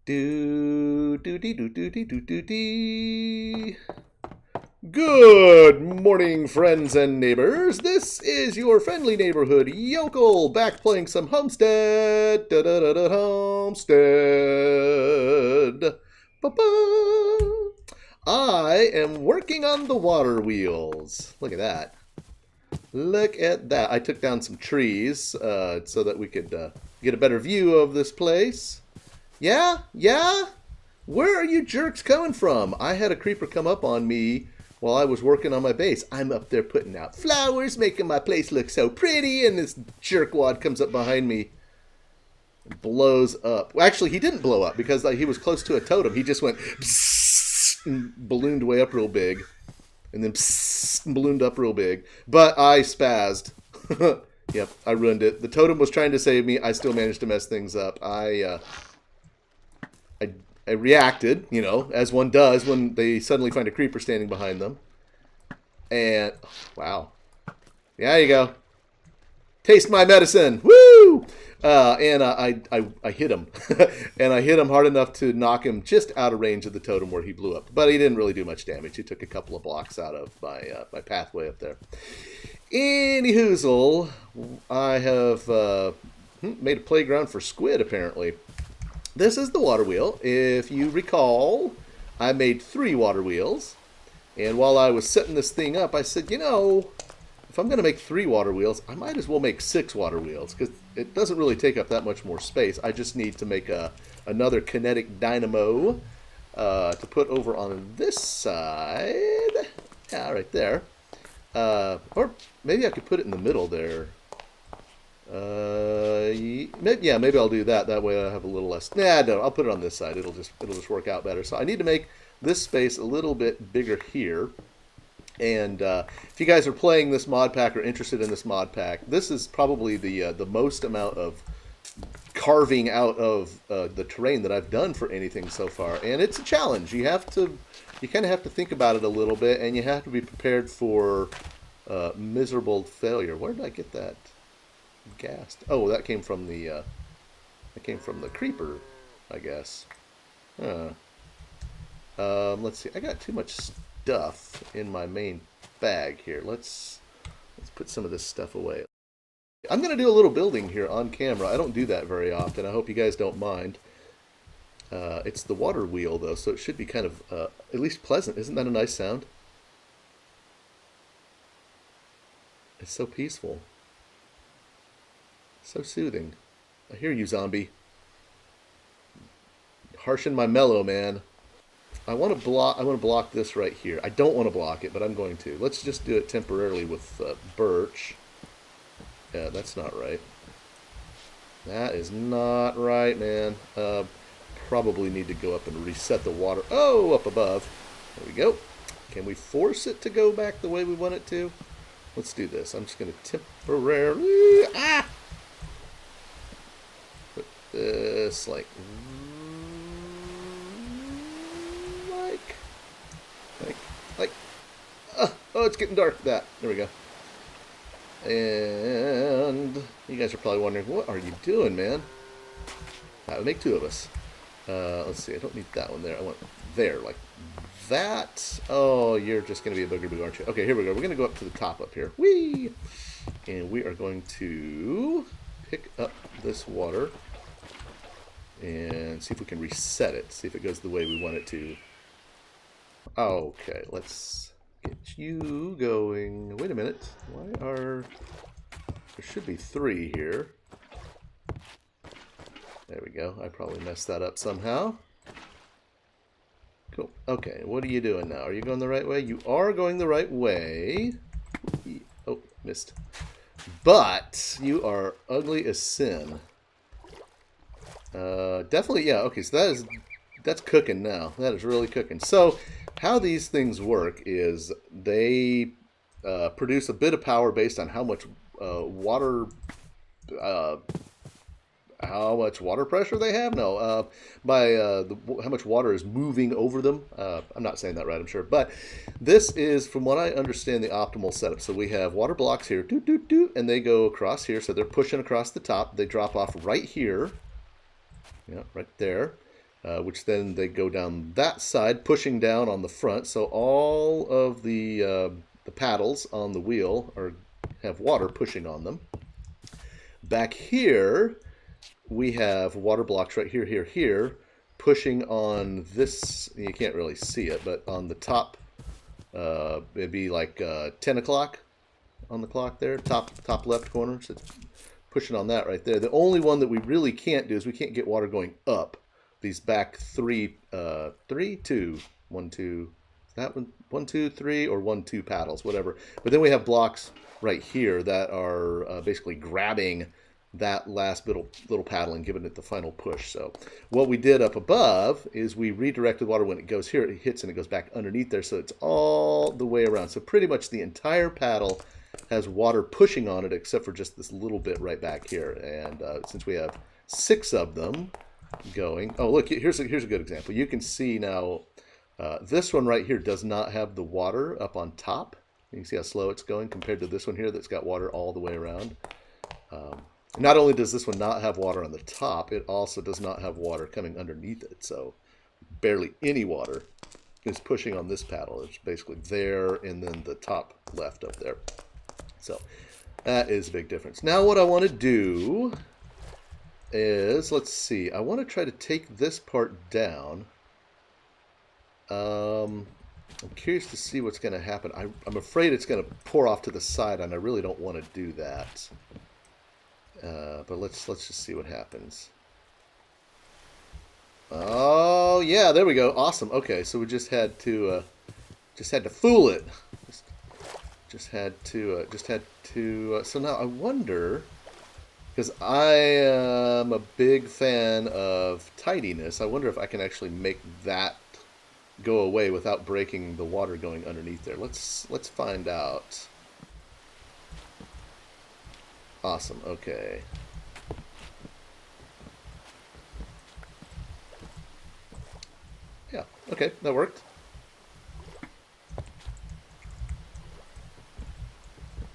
Do do dee do do dee do do dee. Good morning, friends and neighbors. This is your friendly neighborhood Yokel back playing some Homestead. Da da da da Homestead. Ba-ba. I am working on the water wheels. Look at that. Look at that. I took down some trees so that we could get a better view of this place. Yeah? Yeah? Where are you jerks coming from? I had a creeper come up on me while I was working on my base. I'm up there putting out flowers, making my place look so pretty, and this jerkwad comes up behind me and blows up. Well, actually, he didn't blow up because he was close to a totem. He just went psst and ballooned way up real big. And then psst and ballooned up real big. But I spazzed. Yep, I ruined it. The totem was trying to save me. I still managed to mess things up. I reacted, you know, as one does when they suddenly find a creeper standing behind them. And, wow. There you go. Taste my medicine. Woo! I hit him. And I hit him hard enough to knock him just out of range of the totem where he blew up. But he didn't really do much damage. He took a couple of blocks out of my pathway up there. Anyhoozle, I have made a playground for squid, apparently. This is the water wheel. If you recall, I made 3 water wheels. And while I was setting this thing up, I said, you know, if I'm going to make 3 water wheels, I might as well make 6 water wheels because it doesn't really take up that much more space. I just need to make another kinetic dynamo to put over on this side. Yeah, right there. Or maybe I could put it in the middle there. Maybe I'll do that. That way I have a little less. Nah, no, I'll put it on this side. It'll just work out better. So I need to make this space a little bit bigger here. And if you guys are playing this mod pack or interested in this mod pack, this is probably the most amount of carving out of the terrain that I've done for anything so far. And it's a challenge. You kind of have to think about it a little bit, and you have to be prepared for miserable failure. Where did I get that? Gassed. Oh, that came from the creeper, I guess. Let's see. I got too much stuff in my main bag here. Let's put some of this stuff away. I'm gonna do a little building here on camera. I don't do that very often. I hope you guys don't mind. It's the water wheel though, so it should be kind of at least pleasant. Isn't that a nice sound? It's so peaceful. So soothing. I hear you, zombie. Harshen my mellow, man. I want to block this right here. I don't want to block it, but I'm going to. Let's just do it temporarily with birch. Yeah, that's not right. That is not right, man. Probably need to go up and reset the water. Oh, up above. There we go. Can we force it to go back the way we want it to? Let's do this. I'm just going to temporarily... Put this like oh, it's getting dark. There we go. And you guys are probably wondering, what are you doing, man? That would make 2 of us. Let's see. I don't need that one there. I want there, like that. Oh, you're just going to be a booger, aren't you? Okay, here we go. We're going to go up to the top up here. Whee! And we are going to pick up this water and see if we can reset it. See if it goes the way we want it to. Okay, let's get you going. Wait a minute. There should be 3 here. There we go. I probably messed that up somehow. Cool. Okay, what are you doing now? Are you going the right way? You are going the right way. Oh, missed. But you are ugly as sin. Definitely, yeah. Okay, so that's cooking now. That is really cooking. So how these things work is they produce a bit of power based on how much water pressure they have. No, how much water is moving over them. I'm not saying that right, I'm sure, but this is, from what I understand, the optimal setup. So we have water blocks here, and they go across here. So they're pushing across the top. They drop off right here. Yeah, right there. which then they go down that side, pushing down on the front. So all of the paddles on the wheel have water pushing on them. Back here, we have water blocks right here, here, here, pushing on this. You can't really see it, but on the top, it'd be like 10 o'clock on the clock there, top left corner. So it's pushing on that right there. The only one that we really can't do is we can't get water going up. These back three, 2, 1, 2, that one, 1, 2, 3, or 1, 2 paddles, whatever. But then we have blocks right here that are basically grabbing that last little paddle and giving it the final push. So what we did up above is we redirected water. When it goes here, it hits and it goes back underneath there, so it's all the way around. So pretty much the entire paddle has water pushing on it, except for just this little bit right back here. And since we have 6 of them going, oh look, here's a good example. You can see now this one right here does not have the water up on top. You can see how slow it's going compared to this one here that's got water all the way around. Not only does this one not have water on the top, it also does not have water coming underneath it. So barely any water is pushing on this paddle. It's basically there and then the top left up there. So that is a big difference. Now what I want to do is, let's see, I want to try to take this part down. I'm curious to see what's going to happen. I'm afraid it's going to pour off to the side, and I really don't want to do that. But let's just see what happens. Oh yeah, there we go. Awesome. Okay, so we just had to fool it. Just had to. So now I wonder, because I am a big fan of tidiness, I wonder if I can actually make that go away without breaking the water going underneath there. Let's find out. Awesome, okay. Yeah, okay, that worked.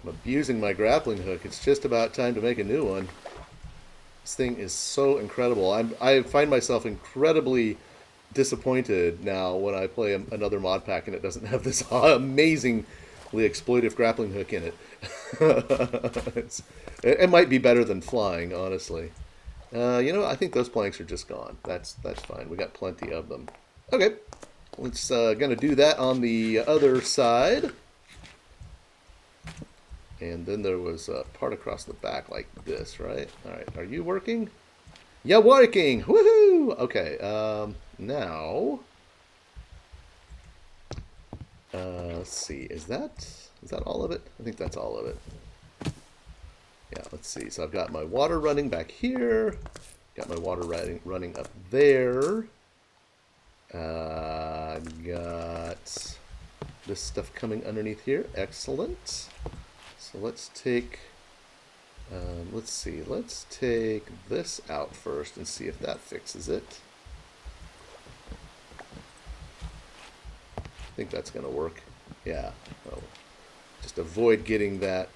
I'm abusing my grappling hook. It's just about time to make a new one. This thing is so incredible. I find myself incredibly disappointed now when I play another mod pack and it doesn't have this amazingly exploitive grappling hook in it. It might be better than flying, honestly. I think those planks are just gone. That's fine. We got plenty of them. Okay, let's gonna do that on the other side. And then there was a part across the back like this, right? All right, are you working? Yeah, working. Woohoo! Okay. Now, let's see. Is that all of it? I think that's all of it. Yeah, let's see. So I've got my water running back here. Got my water running up there. Got this stuff coming underneath here. Excellent. So let's take, let's see. Let's take this out first and see if that fixes it. I think that's going to work. Yeah. Oh, just avoid getting that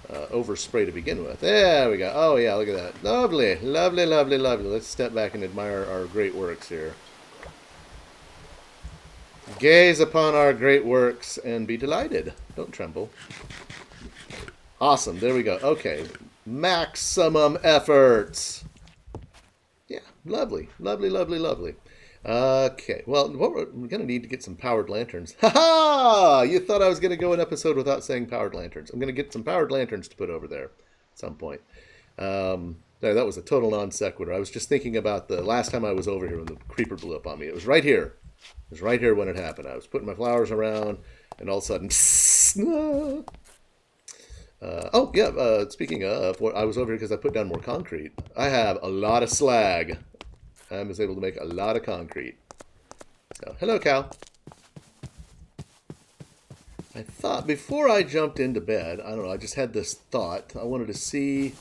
overspray to begin with. There we go. Oh yeah, look at that. Lovely, lovely, lovely, lovely. Let's step back and admire our great works here. Gaze upon our great works and be delighted. Don't tremble. Awesome. There we go. Okay. Maximum efforts. Yeah. Lovely. Lovely, lovely, lovely. Okay. Well, what we're going to need to get some powered lanterns. Ha-ha! You thought I was going to go an episode without saying powered lanterns. I'm going to get some powered lanterns to put over there at some point. That was a total non sequitur. I was just thinking about the last time I was over here when the creeper blew up on me. It was right here. It was right here when it happened. I was putting my flowers around, and all of a sudden, psst, oh, yeah, speaking of, I was over here because I put down more concrete. I have a lot of slag. I was able to make a lot of concrete. So, hello, cow. I thought, before I jumped into bed, I don't know, I just had this thought. I wanted to see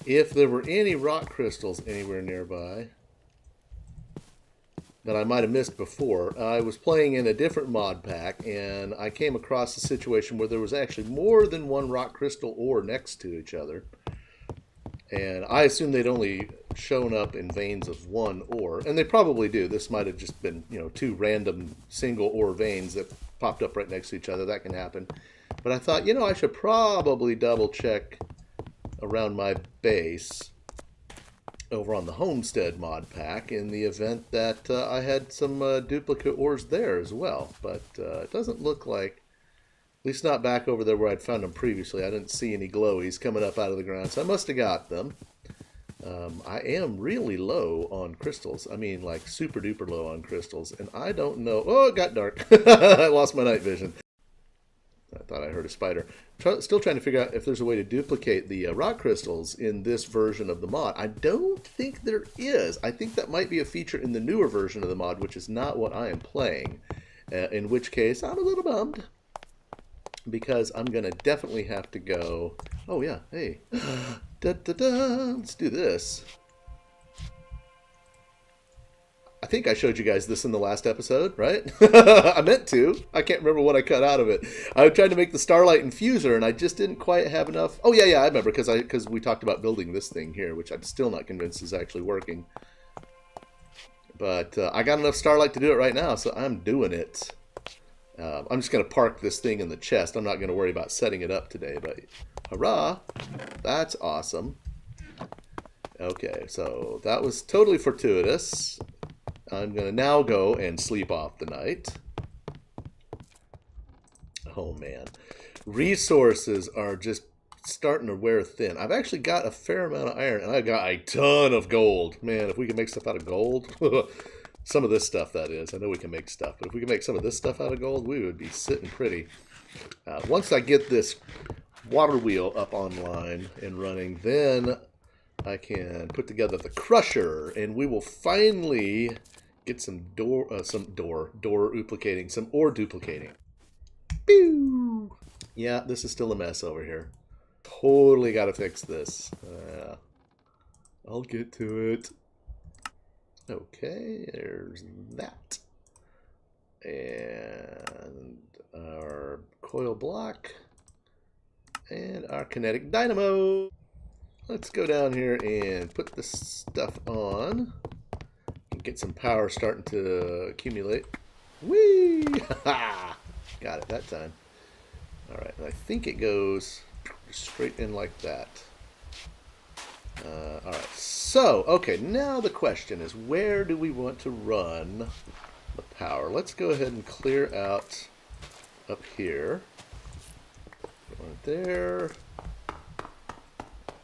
if there were any rock crystals anywhere nearby that I might have missed before. I was playing in a different mod pack, and I came across a situation where there was actually more than one rock crystal ore next to each other. And I assumed they'd only shown up in veins of one ore, and they probably do. This might have just been, you know, two random single ore veins that popped up right next to each other. That can happen. But I thought, you know, I should probably double check around my base over on the Homestead mod pack in the event that I had some duplicate ores there as well. But it doesn't look like, at least not back over there where I'd found them previously. I didn't see any glowies coming up out of the ground, so I must have got them. I am really low on crystals. I mean, like super duper low on crystals. And I don't know. Oh, it got dark. I lost my night vision. I thought I heard a spider. Still trying to figure out if there's a way to duplicate the rock crystals in this version of the mod. I don't think there is. I think that might be a feature in the newer version of the mod, which is not what I am playing. In which case, I'm a little bummed. Because I'm going to definitely have to go... Oh, yeah. Hey. Let's do this. I think I showed you guys this in the last episode, right? I meant to. I can't remember what I cut out of it. I tried to make the Starlight Infuser, and I just didn't quite have enough... Oh, yeah, I remember, because we talked about building this thing here, which I'm still not convinced is actually working. But I got enough Starlight to do it right now, so I'm doing it. I'm just going to park this thing in the chest. I'm not going to worry about setting it up today, but hurrah! That's awesome. Okay, so that was totally fortuitous. I'm going to now go and sleep off the night. Oh, man. Resources are just starting to wear thin. I've actually got a fair amount of iron, and I've got a ton of gold. Man, if we can make stuff out of gold... Some of this stuff, that is. I know we can make stuff, but if we can make some of this stuff out of gold, we would be sitting pretty. Once I get this water wheel up online and running, then I can put together the crusher, and we will finally get some ore duplicating. Pew! Yeah, this is still a mess over here. Totally got to fix this. I'll get to it. Okay, there's that. And our coil block. And our kinetic dynamo. Let's go down here and put this stuff on. Get some power starting to accumulate. Whee! Got it that time. Alright, and I think it goes straight in like that. Alright, so, okay, now the question is, where do we want to run the power? Let's go ahead and clear out up here. Put one there.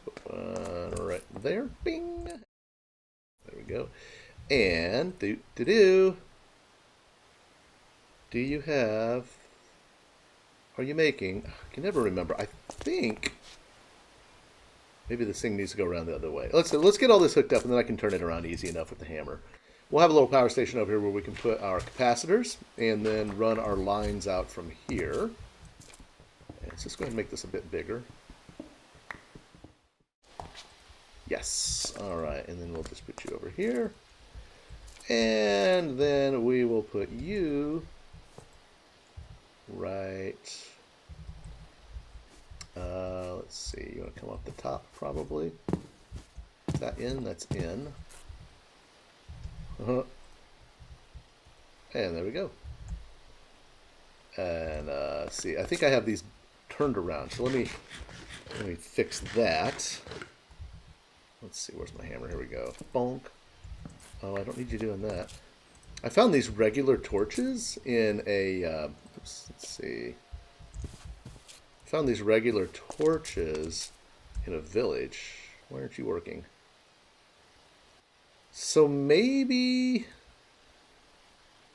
Put one right there. Bing! There we go. And, do you have... Are you making... I can never remember. I think... Maybe this thing needs to go around the other way. Let's get all this hooked up, and then I can turn it around easy enough with the hammer. We'll have a little power station over here where we can put our capacitors and then run our lines out from here. And let's just go ahead and make this a bit bigger. Yes. All right, and then we'll just put you over here. And then we will put you right... let's see, you want to come off the top probably. Is that in? That's in. And there we go. And let's see, I think I have these turned around, so let me fix that. Let's see, where's my hammer? Here we go. Bonk. Oh, I don't need you doing that. I found these regular torches in a, oops, let's see. Found these regular torches in a village. Why aren't you working? So maybe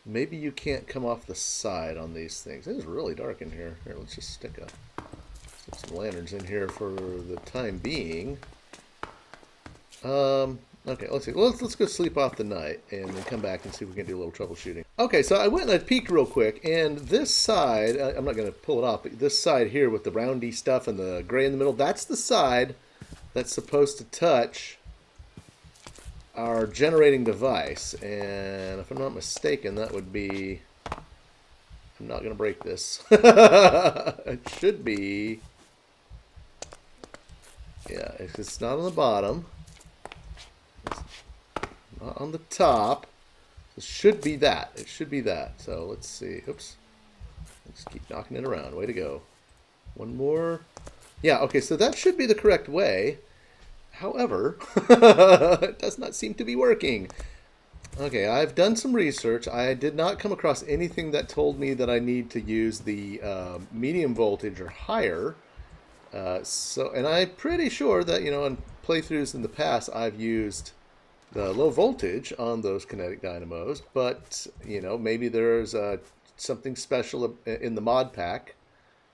you can't come off the side on these things. It is really dark in here. Here, let's just stick some lanterns in here for the time being. Okay, let's see. Let's go sleep off the night and then come back and see if we can do a little troubleshooting. Okay, so I went and I peeked real quick, and this side, I'm not going to pull it off, but this side here with the roundy stuff and the gray in the middle, that's the side that's supposed to touch our generating device. And if I'm not mistaken, that would be... I'm not going to break this. It should be... Yeah, it's not on the bottom. on the top. It should be that. It should be that. So let's see. Oops. Let's keep knocking it around. Way to go. One more. Yeah, okay, so that should be the correct way. However, it does not seem to be working. Okay, I've done some research. I did not come across anything that told me that I need to use the medium voltage or higher. And I'm pretty sure that, in playthroughs in the past, I've used the low voltage on those kinetic dynamos, but, maybe there's something special in the mod pack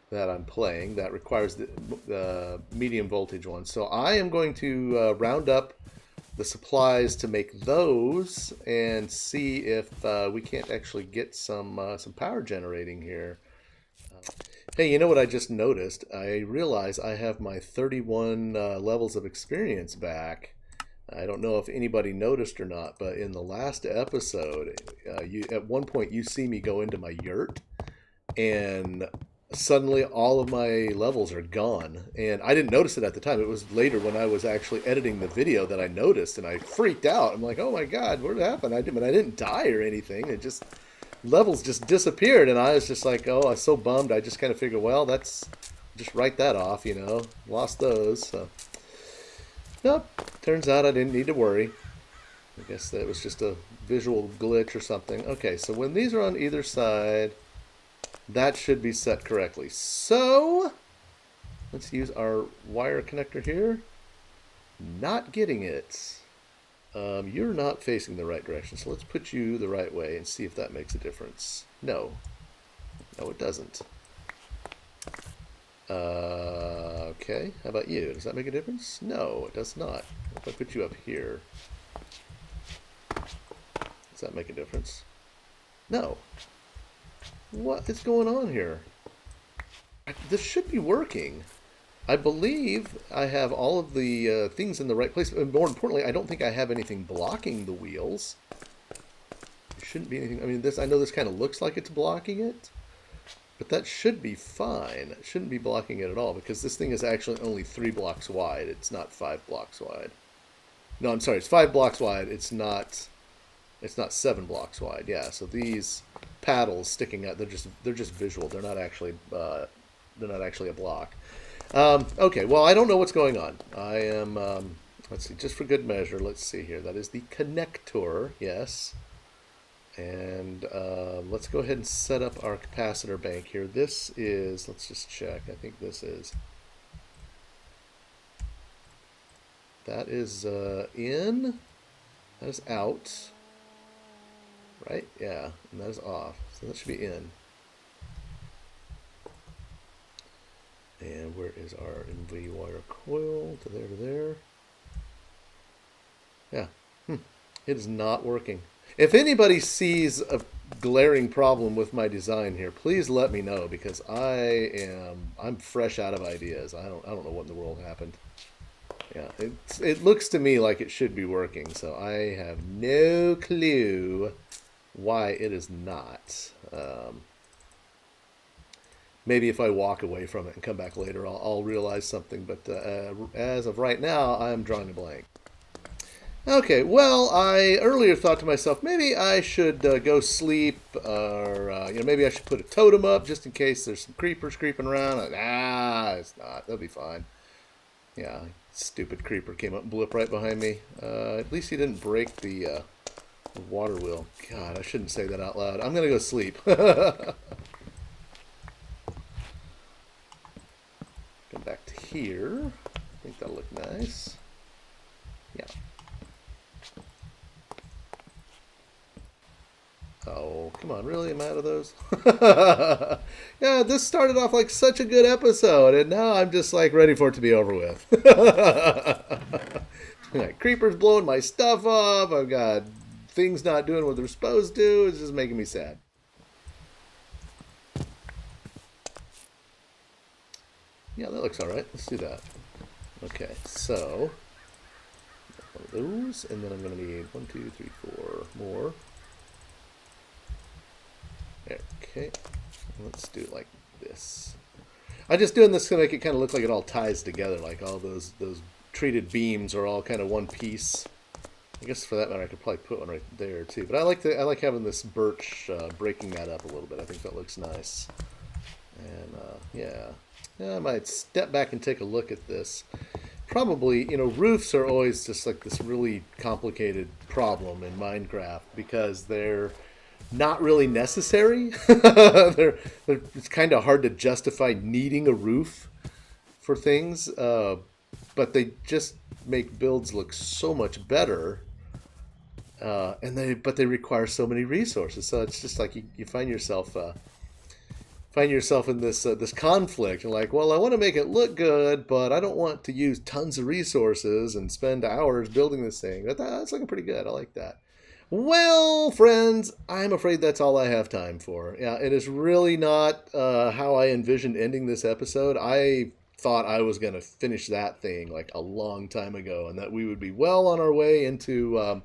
that I'm playing that requires the medium voltage one. So I am going to round up the supplies to make those and see if we can't actually get some power generating here. Hey, you know what I just noticed? I realize I have my 31 levels of experience back. I don't know if anybody noticed or not, but in the last episode, at one point you see me go into my yurt, and suddenly all of my levels are gone. And I didn't notice it at the time. It was later when I was actually editing the video that I noticed, and I freaked out. I'm like, oh my god, what happened? I didn't die or anything. It just... levels just disappeared, and I was just like, oh, I was so bummed. I just kind of figured, well, just write that off, lost those. So, nope, turns out I didn't need to worry. I guess that was just a visual glitch or something. Okay, so when these are on either side, that should be set correctly. So, let's use our wire connector here. Not getting it. You're not facing the right direction, so let's put you the right way and see if that makes a difference. No. No, it doesn't. Okay, how about you? Does that make a difference? No, it does not. If I put you up here, does that make a difference? No. What is going on here? This should be working. I believe I have all of the things in the right place. And more importantly, I don't think I have anything blocking the wheels. There shouldn't be anything. I mean, I know this kind of looks like it's blocking it, but that should be fine. It shouldn't be blocking it at all because this thing is actually only 3 blocks wide. It's not 5 blocks wide. No, I'm sorry. It's 5 blocks wide. It's not 7 blocks wide. Yeah. So these paddles sticking out, they're just visual. They're not actually a block. Okay, well, I don't know what's going on. I am, let's see, just for good measure, let's see here. That is the connector, yes. And let's go ahead and set up our capacitor bank here. This is, let's just check, I think this is. That is in, that is out, right? Yeah, and that is off, so that should be in. And where is our MV wire coil? To there. Yeah. It is not working. If anybody sees a glaring problem with my design here, please let me know because I'm fresh out of ideas. I don't know what in the world happened. Yeah, it looks to me like it should be working, so I have no clue why it is not. Maybe if I walk away from it and come back later, I'll realize something. But as of right now, I'm drawing a blank. Okay, well, I earlier thought to myself, maybe I should go sleep, or maybe I should put a totem up just in case there's some creepers creeping around. It's not. That'll be fine. Yeah, stupid creeper came up and blew up right behind me. At least he didn't break the water wheel. God, I shouldn't say that out loud. I'm gonna go sleep. Come back to here. I think that'll look nice. Yeah. Oh, come on, really? I'm out of those? Yeah, this started off like such a good episode, and now I'm just like ready for it to be over with. Creepers blowing my stuff up. I've got things not doing what they're supposed to. It's just making me sad. Yeah, that looks alright. Let's do that. Okay, so one of those, and then I'm going to need 1, 2, 3, 4 more. There, okay. Let's do it like this. I'm just doing this to make it kind of look like it all ties together, like all those treated beams are all kind of one piece. I guess for that matter, I could probably put one right there too. But I like having this birch, breaking that up a little bit. I think that looks nice. And yeah, I might step back and take a look at this. Probably, roofs are always just like this really complicated problem in Minecraft because they're not really necessary. It's kind of hard to justify needing a roof for things, but they just make builds look so much better. But they require so many resources. So it's just like you find yourself in this conflict. You're like, well, I want to make it look good, but I don't want to use tons of resources and spend hours building this thing. That's looking pretty good. I like that. Well, friends, I'm afraid that's all I have time for. Yeah, it is really not how I envisioned ending this episode. I thought I was going to finish that thing like a long time ago, and that we would be well on our way into...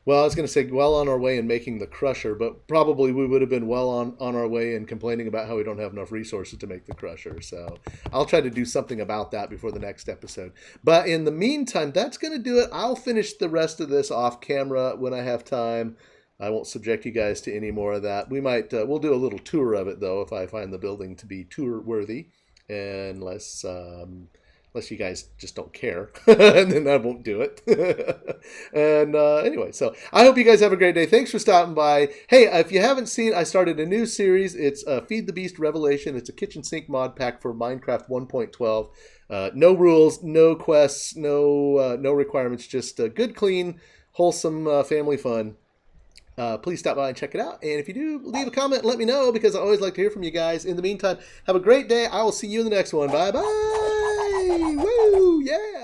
well, I was going to say well on our way in making the crusher, but probably we would have been well on our way in complaining about how we don't have enough resources to make the crusher. So I'll try to do something about that before the next episode. But in the meantime, that's going to do it. I'll finish the rest of this off camera when I have time. I won't subject you guys to any more of that. We'll do a little tour of it, though, if I find the building to be tour worthy, unless you guys just don't care, and then I won't do it. And anyway, so I hope you guys have a great day. Thanks for stopping by. Hey, if you haven't seen, I started a new series. It's Feed the Beast Revelation. It's a kitchen sink mod pack for Minecraft 1.12. No rules, no quests, no requirements, just good, clean, wholesome family fun. Please stop by and check it out. And if you do, leave a comment and let me know, because I always like to hear from you guys. In the meantime, have a great day. I will see you in the next one. Bye-bye. Woo! Yeah!